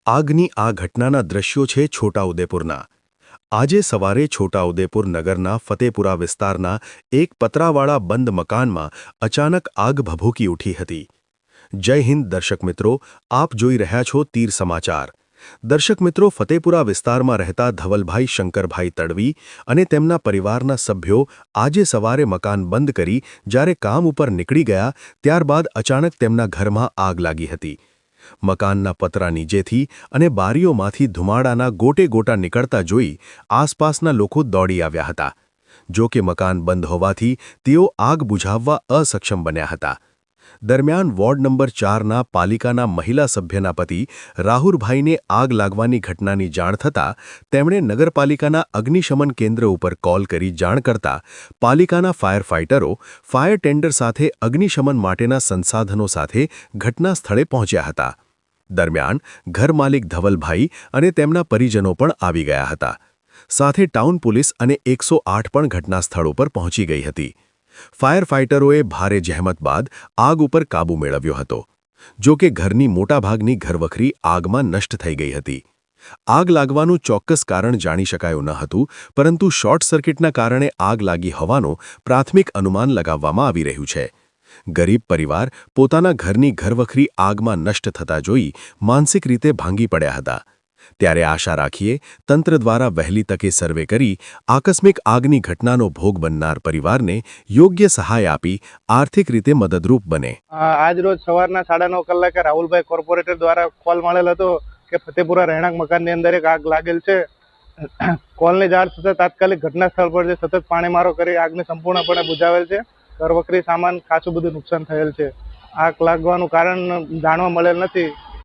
આગની આ ઘટનાના દ્રશ્યો છે છોટાઉદેપુરના। આજે સવારે છોટાઉદેપુર નગરના ફતેપુરા વિસ્તારના એક પતરાવાળા બંધ મકાનમાં અચાનક આગ ભભૂકી ઉઠી હતી। જય હિન્દ દર્શક મિત્રો, આપ જોઈ રહ્યા છો તીર સમાચાર। દર્શક મિત્રો, ફતેપુરા વિસ્તારમાં રહેતા ધવલભાઈ શંકરભાઈ તડવી અને તેમના પરિવારના સભ્યો આજે સવારે મકાન બંધ કરી જ્યારે કામ ઉપર નીકળી ગયા ત્યારબાદ અચાનક તેમના ઘરમાં આગ લાગી હતી। મકાનના પતરા નીચેથી અને બારીઓમાંથી ધુમાડાના ગોટે ગોટા નીકળતા જોઈ આસપાસના લોકો દોડી આવ્યા હતા। જો કે મકાન બંધ હોવાથી તેઓ આગ બુઝાવવા અસક્ષમ બન્યા હતા। દરમિયાન વોર્ડ નંબર 4ના પાલિકાના મહિલા સભ્યના પતિ રાહુલભાઈને આગ લાગવાની ઘટનાની જાણ થતાં તેમણે નગરપાલિકાના અગ્નિશમન કેન્દ્ર ઉપર કોલ કરી જાણ કરતા પાલિકાના ફાયર ફાઇટરો ફાયર ટેન્ડર સાથે અગ્નિશમન માટેના સંસાધનો સાથે ઘટના સ્થળે પહોંચ્યા હતા। દરમિયાન ઘરમાલિક ધવલભાઈ અને તેમના પરિજનો પણ આવી ગયા હતા। સાથે ટાઉન પોલીસ અને 108 પણ ઘટના સ્થળ ઉપર પહોંચી ગઈ હતી। ફાયર ફાઇટરોએ ભારે જહેમત બાદ આગ ઉપર કાબૂ મેળવ્યો હતો। જો કે ઘરની મોટાભાગની ઘરવખરી આગમાં નષ્ટ થઈ ગઈ હતી। આગ લાગવાનું ચોક્કસ કારણ જાણી શકાયું ન હતું, પરંતુ શોર્ટ સર્કિટના કારણે આગ લાગી હોવાનું પ્રાથમિક અનુમાન લગાવવામાં આવી રહ્યું છે। ગરીબ પરિવાર પોતાના ઘરની ઘરવખરી આગમાં નષ્ટ થતા જોઈ માનસિક રીતે ભાંગી પડ્યા હતા। ત્યારે આશા રાખીએ તંત્ર દ્વારા વહેલી તકે સર્વે કરી આકસ્મિક આગની ઘટનાનો ભોગ બનનાર પરિવારને યોગ્ય સહાય આપી આર્થિક રીતે મદદરૂપ બને। આજ રોજ સવારના 9:30 કલાકે રાહુલભાઈ કોર્પોરેટર દ્વારા કોલ મળેલ હતો કે ફતેપુરા રહેણાંક મકાનની અંદર એક આગ લાગેલ છે। કોલની જાણ થતાં તાત્કાલિક ઘટના સ્થળ પર સતત પાણીમારો કરી આગને સંપૂર્ણપણે બુઝાવેલ છે। ઘરવખરી સામાન ખાસું બધું નુકસાન થયેલ છે। આગ લાગવાનું કારણ જાણવા મળેલ નથી।